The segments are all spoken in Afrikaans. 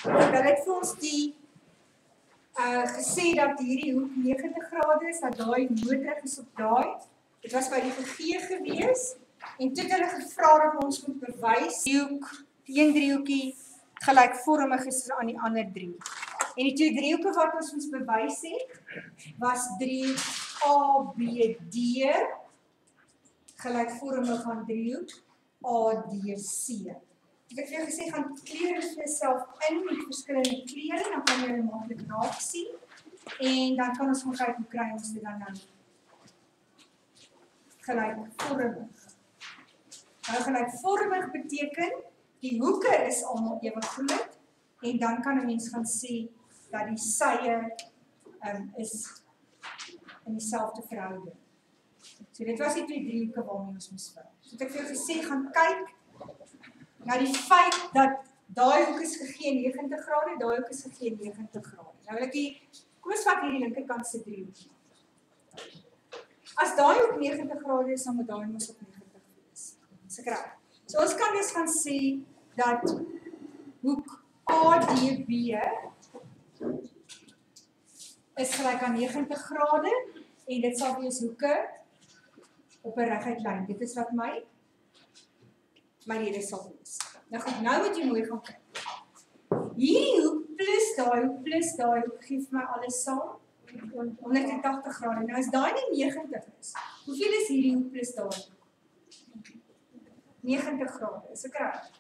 Hulle het vir ons die gesê dat hierdie hoek 90 grade is, dat daai noodrug is op daai. Dit was by die gegee gewees en toe het hulle gevra dat ons moet bewys die een driehoekie gelykvormig is aan die ander driehoek. En die twee driehoeke wat ons moes bewys het, was 3 ABD gelykvormig aan driehoek ADC. Ek het vir jou gesê, gaan kleur vir jouself in met verskillende kleure, dan kan jy hulle maklik raak sien. En dan kan ons gaan kyk hoe kry ons dit dan nou gelykvormig. Nou gelykvormig beteken, die hoeke is almal ewe groot, en dan kan 'n mens gaan sê dat die sye is in dieselfde verhouding. So dit was die twee driehoeke waarmee ons moes vind. So het ek vir jou gesê, gaan kyk na die feit dat daai hoek is gegee 90 grade, daai hoek is gegee 90 grade. Nou wil ek kom ons vat hierdie linkerkant se driehoekie. As daai hoek 90 grade is, dan moet daai mos op 90 wees. Dis reg. So ons kan dus gaan sê dat hoek ADB is gelyk aan 90 grade en dit sal wees hoeke op 'n reguit lyn. Dit is wat my rede sal wees. Nou goed, nou moet jy mooi gaan kyk. Hierdie hoek plus daai hoek gee vir my alles saam 180 grade. Nou as daai nie 90 is, hoeveel is hierdie hoek plus daai hoek? 90 grade, is ek reg?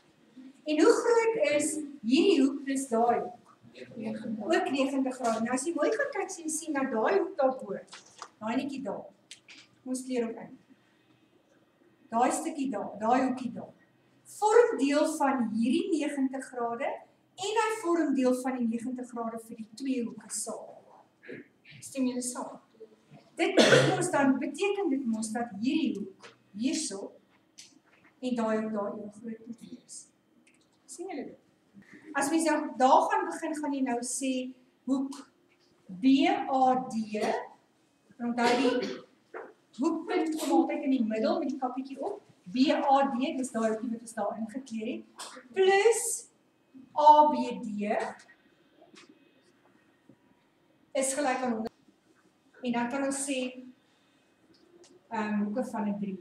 En hoe groot is hierdie hoek plus daai hoek? Ook 90 grade. Nou as jy mooi gaan kyk, sien dat daai hoek daarbo, daai netjie daar. Ons kleur hom in. Daai stukkie daar, daai hoekie daar. Vorm deel van hierdie 90 grade en hy vorm deel van die 90 grade vir die twee hoeke saam. Stem julle saam? Dit beteken dit mos dat hierdie hoek hierso en daai hoek daar ewe groot moet wees. Sien julle dit? As mens nou daar gaan begin, gaan jy nou sê hoek BAD, onthou die hoekpunt kom altyd in die middel met die kappietjie op. BAD, dis daai hoekie wat ons daar ingekleer het, plus ABD is gelyk aan 100. En dan kan ons sê hoeke van 'n 3.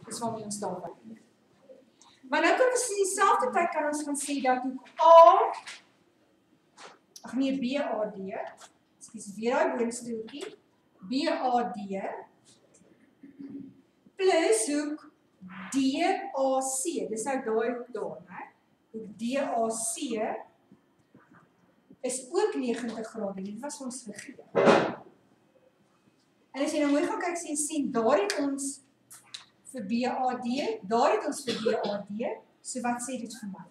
Dis waarmee ons daar werk. Maar nou kan ons dieselfde tyd kan ons gaan sê dat hoek BAD, ekskuus, weer daai boonste hoekie, BAD plus hoek DAC, dis nou daai hoek daar, né? Hoek DAC is ook 90 grade, dit was ons gegee. En as jy nou mooi gaan kyk, sien, daar het ons vir BAD, daar het ons vir BAD, so wat sê dit vir my?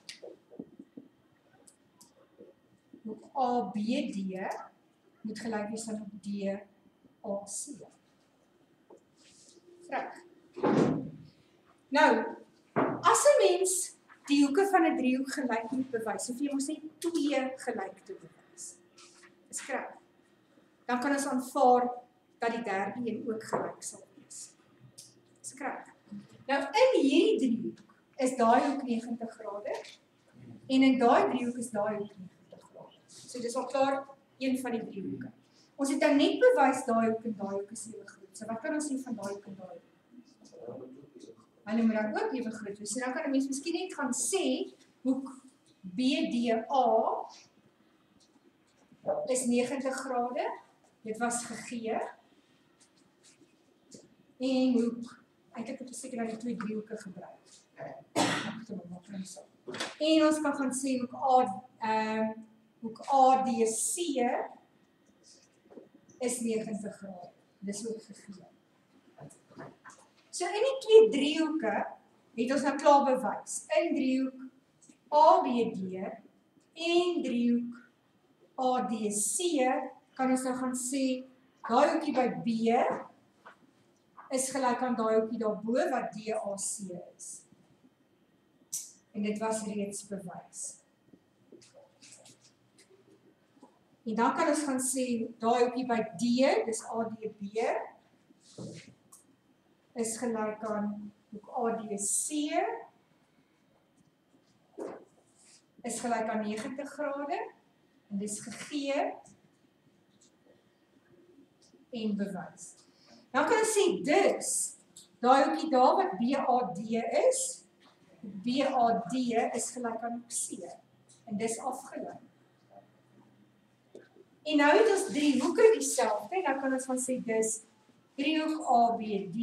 Hoek ABD moet gelyk wees aan hoek DAC. Reg. Nou, as 'n mens die hoeke van 'n driehoek gelyk moet bewys, of jy moet net 2 gelyk te bewys. Is reg. Dan kan ons aanvaar dat die derde een ook gelyk sal wees. Is reg. Nou in hierdie driehoek is daai hoek 90 grade en in daai driehoek is daai hoek 90 grade. So dis al klaar een van die driehoeke. Ons het dan net bewys daai hoek en daai hoek is ewe groot. So wat kan ons sê van daai hoek en daai hoek? Hulle moet dan ook ewe groot wees. So dan kan 'n mens miskien net gaan sê hoek BDA is 90 grade. Dit was gegee. En hoek, eintlik moet ons seker nou die twee driehoeke gebruik. En ons kan gaan sê hoek ADC is 90 grade. Dis ook gegee. So in die twee driehoeke het ons nou klaar bewys. In driehoek ABD en driehoek ADC kan ons nou gaan sê daai hoekie by B is gelyk aan daai hoekie daarbo wat DAC is. En dit was reeds bewys. En dan kan ons gaan sê daai hoekie by D, dis ADB, is gelyk aan hoek ADC is gelyk aan 90 grade, en dis gegee en bewys. Nou kan ons sê dus, daai hoekie daar wat BAD is, BAD is gelyk aan C, en dis afgelei. En nou het ons driehoeke dieselfde, nou kan ons van sê dis driehoek ABD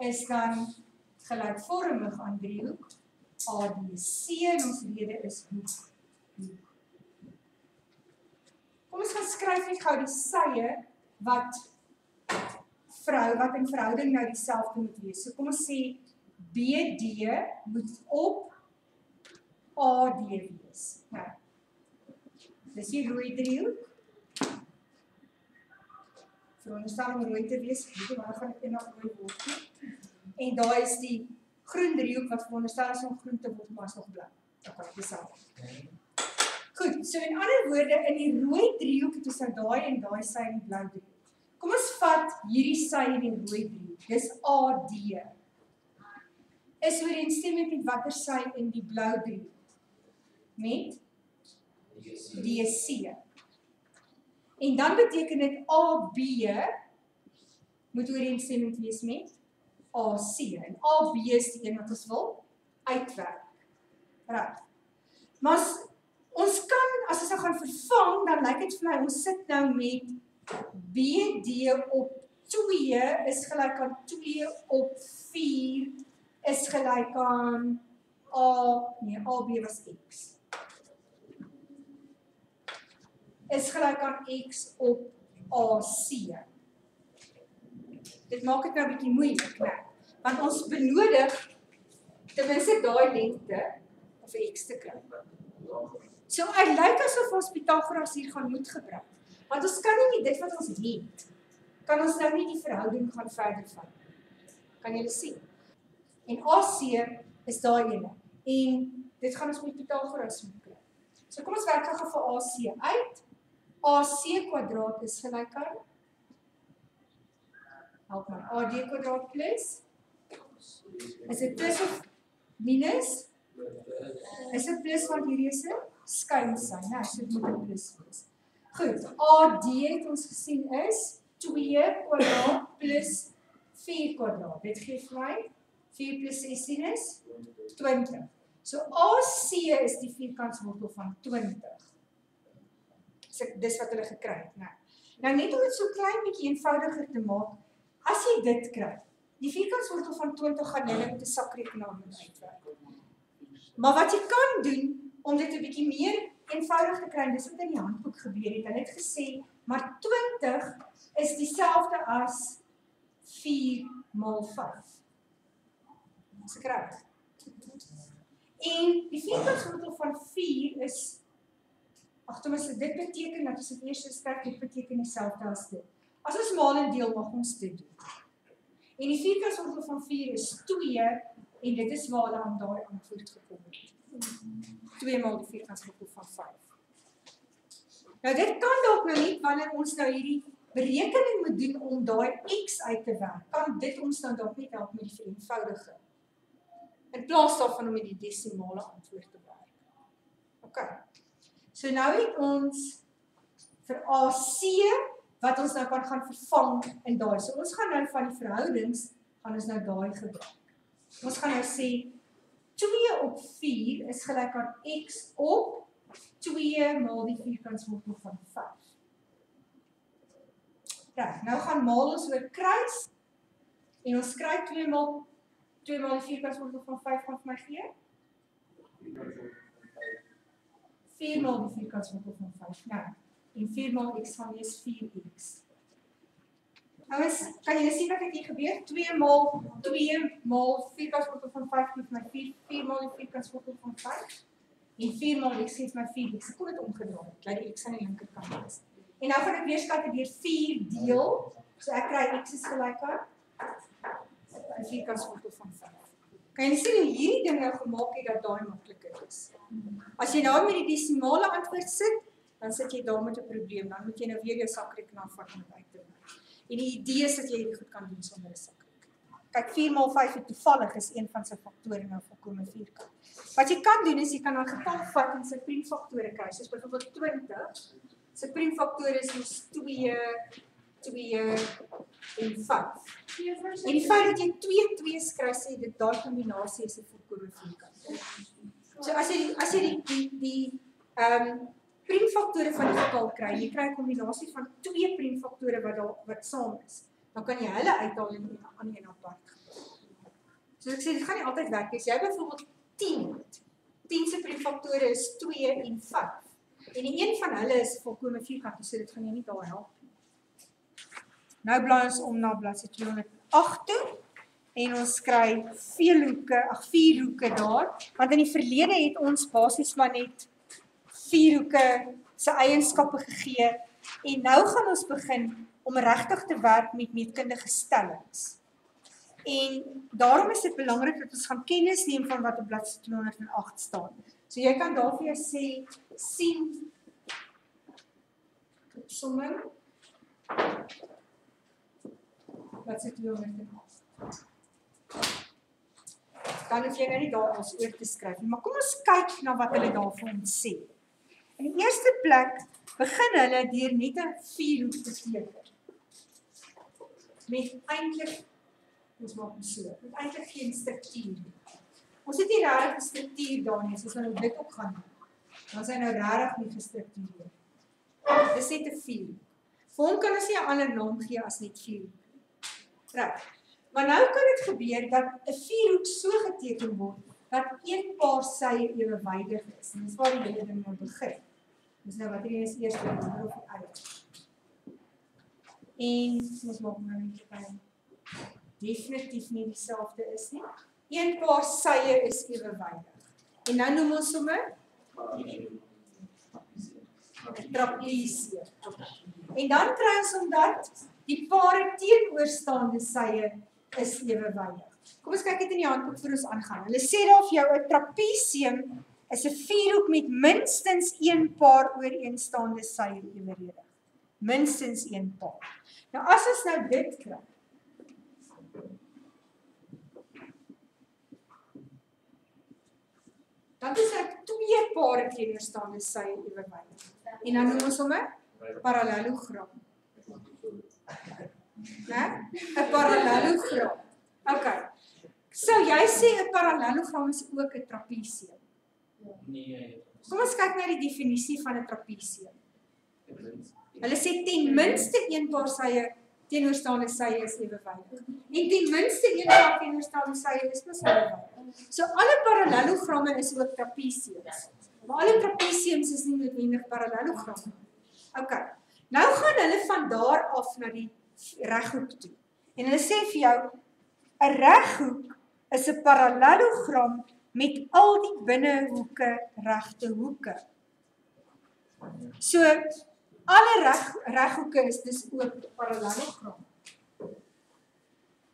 is dan gelykvormig aan driehoek ADC en ons rede is hoek. Kom ons gaan skryf net gou die sye wat in verhouding nou dieselfde moet wees. So kom ons sê BD moet op AD wees. Nou, dis die rooi driehoek. Veronderstel om rooi te wees, maar gaan dit eendag rooi word nie. En daar is die groen driehoek wat veronderstel is om groen te word, maar is nog blauw. Dan kan ek dieselfde. Goed, so in ander woorde, in die rooi driehoek het ons nou daai en daai sy in die blauw driehoek. Kom ons vat hierdie sy in die rooi driehoek. Dis AD. Is ooreenstemmend met watter sy in die blauw driehoek? Met DC. En dan beteken dit AB moet ooreenstemmend wees met AC. En AB is die een wat ons wil uitwerk. Right. Maar ons kan, as ons nou gaan vervang, dan lyk dit vir my, ons sit nou met BD op 2 is gelyk aan 2 op 4 is gelyk aan AB was X. Is gelyk aan X op AC. Dit maak dit nou 'n bietjie moeilik, né? Want ons benodig ten minste daai lengte of X te kry. So dit lyk asof ons Pythagoras hier gaan moet gebruik. Want ons kan nie dit wat ons het, kan ons nou nie die verhouding gaan verder vat. Kan julle sien? En AC is daai ene. En dit gaan ons met Pythagoras moet kry. So kom ons werk gou vir AC uit. AC kwadraat is gelyk aan help my, AD kwadraat plus is dit plus of minus? Is dit plus want hierdie is 'n skynsign, né? So dit moet 'n plus wees. Goed, AD het ons gesien is 2 kwadraat plus 4 kwadraat. Dit gee vir my 4 plus 16 is 20. So AC is die vierkantswortel van 20. Dis wat hulle gekry het. Nou net om dit so klein bietjie eenvoudiger te maak, as jy dit kry, die vierkantswortel van 20 gaan jy met 'n sakrekenaar moet uitwerk. Maar wat jy kan doen, om dit 'n bietjie meer eenvoudig te kry, dis wat in die handboek gebeur het, hulle het gesê, maar 20 is dieselfde as 4 maal 5. Dis reg. En die vierkantswortel van 4 is dit beteken dat as dit eers skryf, dit beteken dieselfde as dit. As ons maal en deel, mag ons dit doen. En die vierkantswortel van 4 is 2, en dit is waar hulle aan daai antwoord gekom het. 2 maal die vierkantswortel van 5. Nou dit kan dalk nou nie, wanneer ons nou hierdie berekening moet doen om daai X uit te werk, kan dit ons dan dalk net help met die vereenvoudige. In plaas daarvan om met die desimale antwoord te werk. Okay. So nou het ons vir AC, wat ons nou kan gaan vervang in daai. So ons gaan nou van die verhoudings, gaan ons nou daai gebruik. Ons gaan nou sê, 2 op 4 is gelyk aan X op 2 maal die vierkantswortel van 5. Reg, nou gaan maal ons oor kruis, en ons kry 2 maal die vierkantswortel van 5 gaan vir my gee. 4 maal die vierkantswortel van 5. Nou, en 4 maal X gaan wees 4X. Nou kan jy sien wat het hier gebeur? 2 maal vierkantswortel van 5 geef my 4 maal die vierkantswortel van 5. En 4 maal X geef my 4X. Ek kon dit omgedraai, laat die X aan die linkerkant is. En nou gaan ek weer skatte deur 4 deel. So ek kry X is gelyk aan die vierkantswortel van 5. Kan jy sien hoe hierdie ding nou gemaak het dat daai makliker is? As jy nou met die desimale antwoord sit, dan sit jy daar met 'n probleem. Dan moet jy nou weer jou sakrekenaar vat om dit uit te werk. En die idee is dat jy dit goed kan doen sonder 'n sakrekenaar. Kyk, 4 maal 5 het toevallig is een van sy faktore nou volkome vierkant. Wat jy kan doen is, jy kan 'n getal vat en sy priemfaktore kry, soos byvoorbeeld 20, sy priemfaktore is ons 2 en 5. En die feit dat jy 2 2's kry, sê dit daai kombinasie is 'n volkome vierkant. So as jy die priemfaktore van die getal kry, jy kry 'n kombinasie van 2 priemfaktore wat saam is, dan kan jy hulle uithaal en aan een apart. So ek sê, dit gaan nie altyd werk. As jy byvoorbeeld 10 se priemfaktore is 2 en 5. En die een van hulle is volkome vierkant, so dit gaan jy nie daar help. Nou blaai ons om na bladsy 208 toe. En ons kry 4 hoeke daar, want in die verlede het ons basies maar net 4 hoeke se eienskappe gegee, en nou gaan ons begin om regtig te werk met meetkundige stellings. En daarom is dit belangrik dat ons gaan kennis neem van wat op bladsy 208 staan. So jy kan daar vir jou sê, sien opsomming, bladsy 208. Dan hoef jy nou nie daar ons oor te skryf nie, maar kom ons kyk na wat hulle daar vir ons sê. In die eerste plek begin hulle deur net 'n 4 hoek te teken. Met eintlik, ons maak hom so, met eintlik geen struktuur. Ons het nie regtig 'n struktuur daar nie, soos nou dit ook gaan doen. Dan is hy nou regtig nie gestruktureer. Dis net 'n 4 hoek. Vir hom kan ons nie 'n ander naam gee as net 4 hoek. Reg. Maar nou kan dit gebeur dat 'n 4 hoek so geteken word, dat een paar sye ewewydig is. En dis waar die hele ding nou begin. Dis nou wat hier is eerste nommer of die uit. En, ons maak nou net by, definitief nie dieselfde is nie. Een paar sye is ewewydig. En nou noem ons sommer trapesie. En dan kry ons omdat die pare teenoorstaande sye is ewewydig. Kom ons kyk dit in die handboek vir ons aangaan. Hulle sê daar vir jou 'n trapesium is 'n vierhoek met minstens een paar ooreenstaande sye eweredig. Minstens een paar. Nou as ons nou dit kry, dan is daar 2 pare teenoorstaande sye ewewydig. En dan noem ons hom 'n parallelogram. Né? 'n Parallelogram. Okay. So jy sê 'n parallelogram is ook 'n trapesium. Nee. Kom ons kyk na die definisie van 'n trapesium. Hulle sê ten minste een paar sye teenoorstaande sye is ewewydig. En ten minste een paar teenoorstaande sye is mos ewewydig. So alle parallelogramme is ook trapesiums. Maar alle trapesiums is nie noodwendig parallelogramme. Okay. Nou gaan hulle van daar af na die reghoek toe. En hulle sê vir jou, 'n reghoek is 'n parallelogram met al die binnehoeke regte hoeke. So, alle reghoeke is dus ook parallelogram.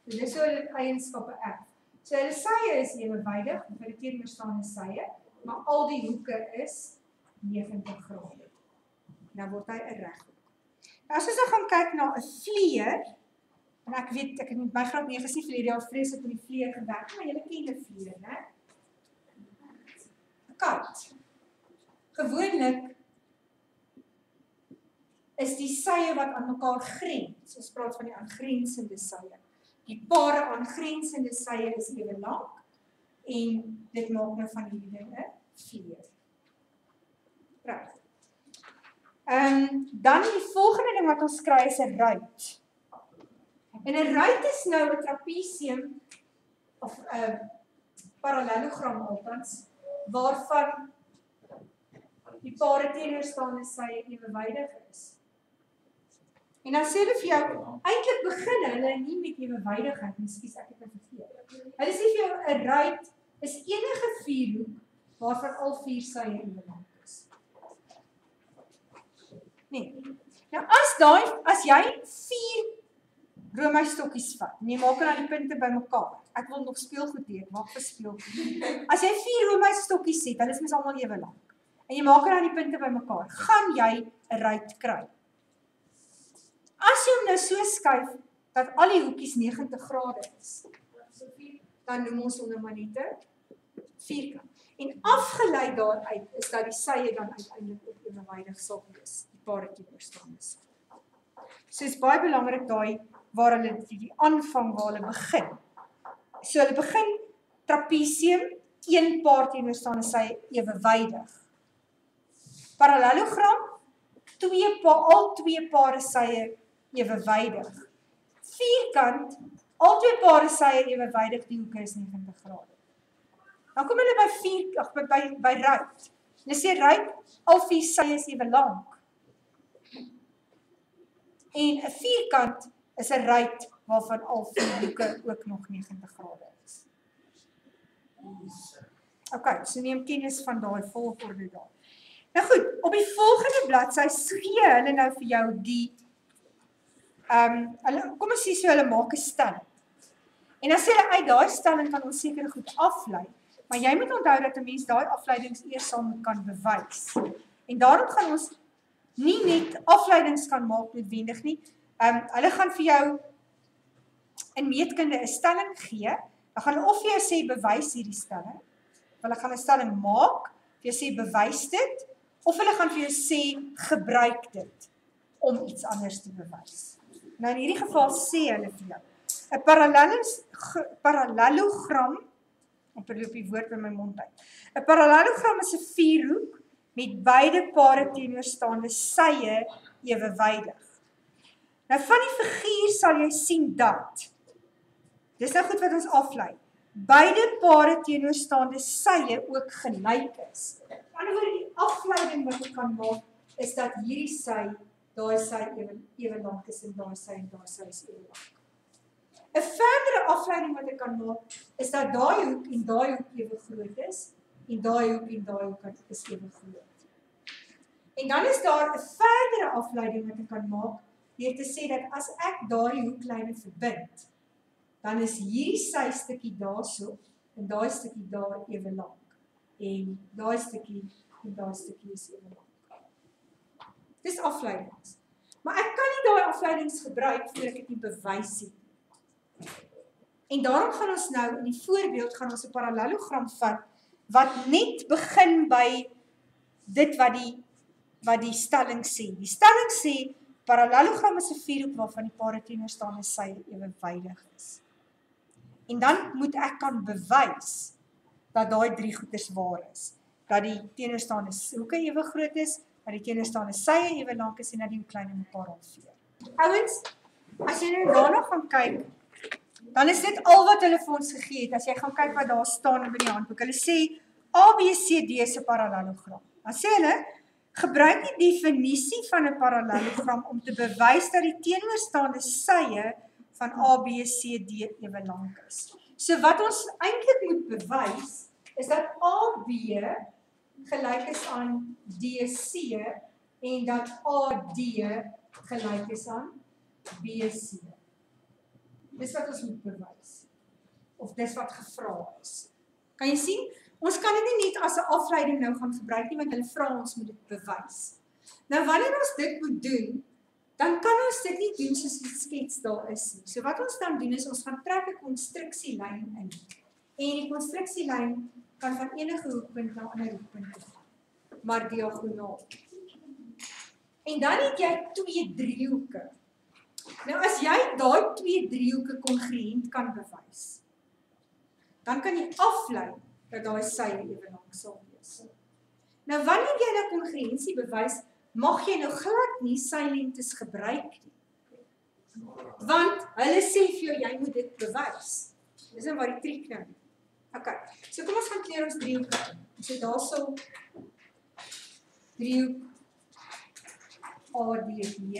Dit is so 'n eienskappe erf. So, hulle sye is ewewydig, vir die teenoorstaande sye, maar al die hoeke is 90 grade. Nou word hy 'n reghoek. Nou, as ons nou gaan kyk na 'n vleer, en ek weet, ek het met my graad 9 is nie verlede jaar vreeslik met die vleer gewerk, maar julle ken 'n vleer, né? 'n kat. Gewoonlik is die sye wat aan mekaar grens. Ons praat van die aangrensende sye. Die pare aangrensende sye is ewe lank en dit maak nou van hierdie ding 'n vleer. Reg. Dan die volgende ding wat ons kry is 'n ruit. En 'n ruit is nou 'n trapesium of 'n parallelogram althans, waarvan die pare teenoorstaande sye ewewydig is. En dan sê hulle vir jou, eintlik begin hulle nie met ewewydigheid, ekskuus, ek het dit vergeet. Hulle sê vir jou 'n ruit is enige vierhoek waarvan al 4 sye ewe lank is. Nee. Nou as jy 4 roomystokkies vat, en jy maak dan die punte bymekaar. Ek wil nog speelgoed hê, ek maak vir speelgoed. As jy 4 roomystokkies het, dan is mens almal ewe lank. En jy maak dan die punte bymekaar, gaan jy 'n ruit kry. As jy hom nou so skuif dat al die hoekies 90 grade is, so 4, dan noem ons hom maar net 'n vierkant. En afgelei daaruit is dat die sye dan uiteindelik ook ewenwydig sal wees, die pare teenoorstaande sy. So is baie belangrik daai waar hulle die aanvang waar hulle begin. So hulle begin trapesium, een paar teenoorstaande sy ewenwydig. Parallelogram, al twee pare sye ewenwydig. Vierkant, al twee pare sye ewenwydig, die hoeke is 90 grade. Dan kom hulle by ruit. Hulle sê ruit, al vier sye is ewe lank. En 'n vierkant is 'n ruit waarvan al vier hoeke ook nog 90 grade is. OK, so neem kennis van daai volgorde daar. Nou goed, op die volgende bladsy gee hulle nou vir jou die kom ons sê so hulle maak 'n stelling. En dan sê hulle uit daai stelling kan ons sekere goed aflei. Maar jy moet onthou dat 'n mens daai afleidings eers sal moet kan bewys. En daarom gaan ons nie net afleidings kan maak noodwendig nie. Hulle gaan vir jou in meetkunde 'n stelling gee. Dan gaan hulle of vir jou sê bewys hierdie stelling. Hulle gaan 'n stelling maak, vir jou sê bewys dit, of hulle gaan vir jou sê gebruik dit om iets anders te bewys. Nou in hierdie geval sê hulle vir jou 'n parallelogram, op die woord by my mond uit. 'n parallelogram is 'n vierhoek met beide pare teenoorstaande sye ewenwydig. Nou van die figuur sal jy sien dat, dis nou goed wat ons aflei, beide pare teenoorstaande sye ook gelyk is. Aan die ander woorde, die afleiding wat ek kan maak, is dat hierdie sy, daai sy ewe lank is en daai sy is ewe lank. 'n verdere afleiding wat ek kan maak, is dat daai hoek en daai hoek ewe groot is, en daai hoek is ewe groot. En dan is daar 'n verdere afleiding wat ek kan maak, deur te sê dat as ek daai hoeklyne verbind, dan is hierdie sy stukkie daarso, en daai stukkie daar ewe lank. En daai stukkie en daai stukkie is ewe lank. Dis afleidings. Maar ek kan nie daai afleidings gebruik voordat ek dit nie bewys het. En daarom gaan ons nou, in die voorbeeld, gaan ons 'n parallelogram vat, wat net begin by dit wat die stelling sê. Die stelling sê, parallelogram is 'n vierhoek waarvan die pare teenoorstaande sye ewenwydig is. En dan moet ek kan bewys dat daai drie goeders waar is. Dat die teenoorstaande hoeke ewe groot is, dat die teenoorstaande sye ewe lank is en dat die hoeklyne mekaar halveer. Ouens, as jy nou daarna gaan kyk, dan is dit al wat hulle vir ons gegee het. As jy gaan kyk wat daar staan in die handboek. Hulle sê ABCD is 'n parallelogram. Dan sê hulle, gebruik die definisie van 'n parallelogram om te bewys dat die teenoorstaande sye van ABCD ewe lank is. So wat ons eintlik moet bewys, is dat AB gelyk is aan DC en dat AD gelyk is aan BC. Dis wat ons moet bewys. Of dis wat gevra is. Kan jy sien? Ons kan dit nie net as 'n afleiding nou gaan gebruik nie, want hulle vra ons moet dit bewys. Nou wanneer ons dit moet doen, dan kan ons dit nie doen soos die skets daar is nie. So wat ons dan doen is, ons gaan trek 'n konstruksielyn in. En die konstruksielyn kan van enige hoekpunt na 'n ander hoekpunt gaan, maar diagonaal. En dan het jy twee driehoeke. Nou as jy daai twee driehoeke kongruent kan bewys, dan kan jy aflei dat daai sy ewe lank sal wees. Nou wanneer jy nou kongruensie bewys, mag jy nou glad nie sylengtes gebruik nie. Want hulle sê vir jou, jy moet dit bewys. Dis nou wat die triek nou. OK, so kom ons gaan kleur ons driehoeke in. So daarso driehoek ADB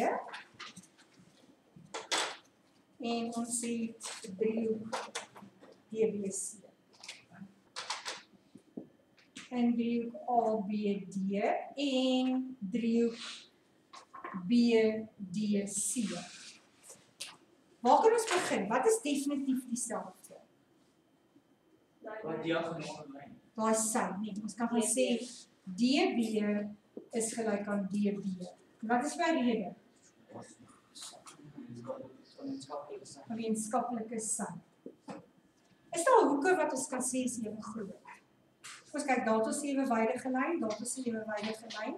en ons sê driehoek DBC. En driehoek ABD en driehoek BDC. Waar kan ons begin? Wat is definitief dieselfde? Wat diagonale lyn. Daai sy, nee, ons kan gaan sê DB is gelyk aan DB. Wat is my rede? Gemeenskaplike sy. Is daar hoeke wat ons kan sê is ewe groot? Ons kyk, daar het ons 'n ewewydige lyn, daar het ons 'n ewewydige lyn,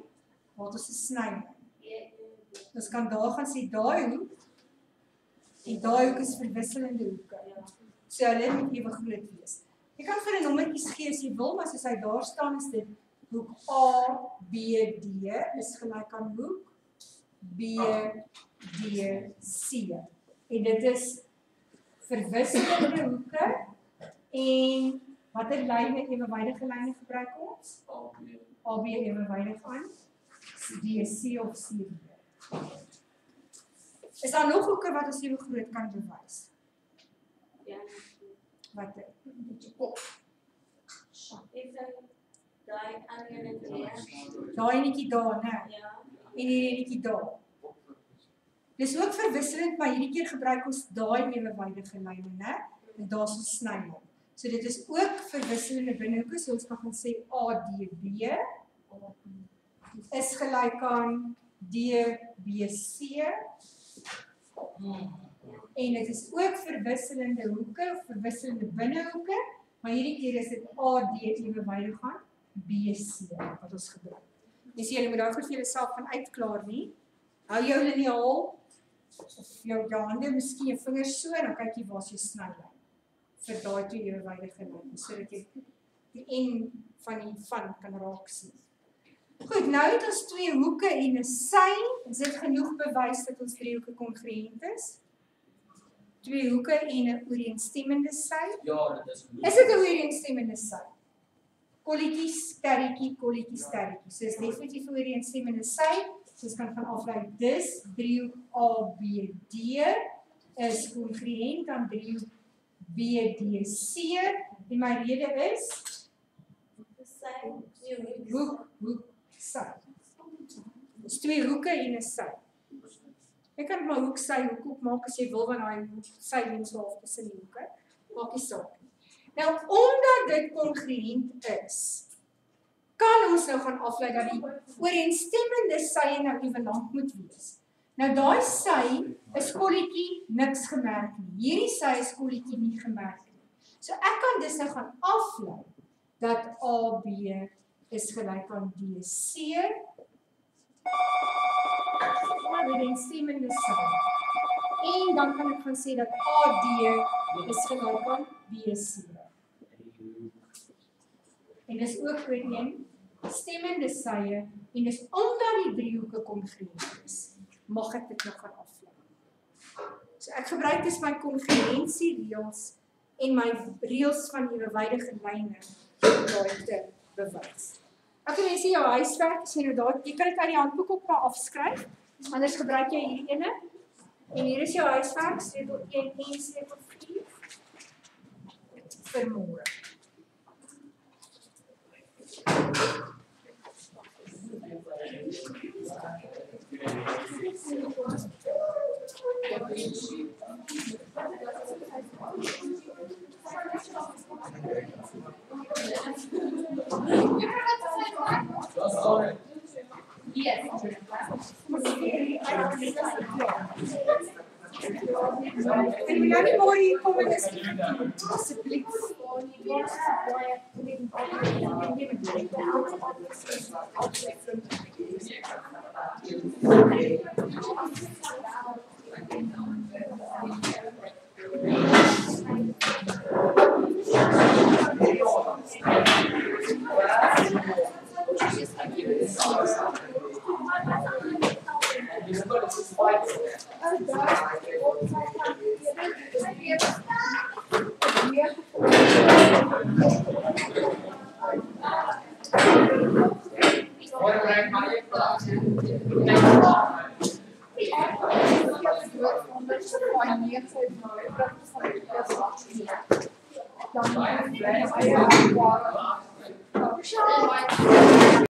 daar het ons 'n snylyn. Ons kan daar gaan sê daai hoek en daai hoek is verwisselende hoeke. So hulle moet ewe groot wees. Jy kan vir 'n nommertjies gee as jy wil, maar soos hy daar staan is dit hoek A, B, D is gelyk aan hoek B, D, C. En dit is verwisselende hoeke en watter lyne, ewewydige lyne gebruik ons? AB ewewydig aan DC of CD. Is daar nog hoeke wat ons ewe groot kan bewys? Ja. Wat dit? Daai netjie daar, né? Ja. En hierdie netjie daar. Dis ook verwisselend, maar hierdie keer gebruik ons daai ewewydige lyne, né? En daar's ons snylyn. So dit is ook verwisselende binnehoeke, so ons kan gaan sê ADB is gelyk aan DBC. En dit is ook verwisselende hoeke, of verwisselende binnehoeke, maar hierdie keer is dit AD ewewydig aan BC wat ons gebruik. Dis julle moet daar goed vir julleself gaan uitklaar nie. Hou jou liniaal of jou hande, miskien jou vingers so, dan kyk jy waar is jou snylyn vir daai twee ewewydige lyne, sodat jy die en van die van kan raak sien. Goed, nou het ons twee hoeke en 'n sy. Is dit genoeg bewys dat ons driehoeke kongruent is? Twee hoeke en 'n ooreenstemmende sy. Ja, dit is. Is dit 'n ooreenstemmende sy? Kolletjie, sterretjie, kolletjie, sterretjie. So is definitief 'n ooreenstemmende sy. So ons kan gaan aflei dis driehoek ABD is kongruent aan driehoek BDC. En my rede is hoek, sy. Dis twee hoeke en 'n sy. Jy kan maar hoek sy hoek opmaak as jy wil, want daai sy lê so half tussen die hoeke. Maak nie saak nie. Nou omdat dit kongruent is, kan ons nou gaan aflei dat die ooreenstemmende sye nou ewenaand moet wees. Nou daai sy is kolletjie niks gemerk nie. Hierdie sy is kolletjie nie gemerk nie. So ek kan dus nou gaan aflei dat AB is gelyk aan DC. Ooreenstemmende sy. En dan kan ek gaan sê dat AD is gelyk aan BC. En dis ook ooreenstemmende sye en dis omdat die driehoeke kongruent is, mag ek dit nou gaan aflei. So ek gebruik dus my kongruensie reëls en my reëls van ewewydige lyne om daai te bewys. Ek wil sê jou huiswerk, as jy nou daar, jy kan dit uit die handboek op maar afskryf, anders gebruik jy hierdie ene. En hier is jou huiswerk, sleutel 1 en sleutel 4 vir môre. En wil jy nie maar hier kom en asseblief.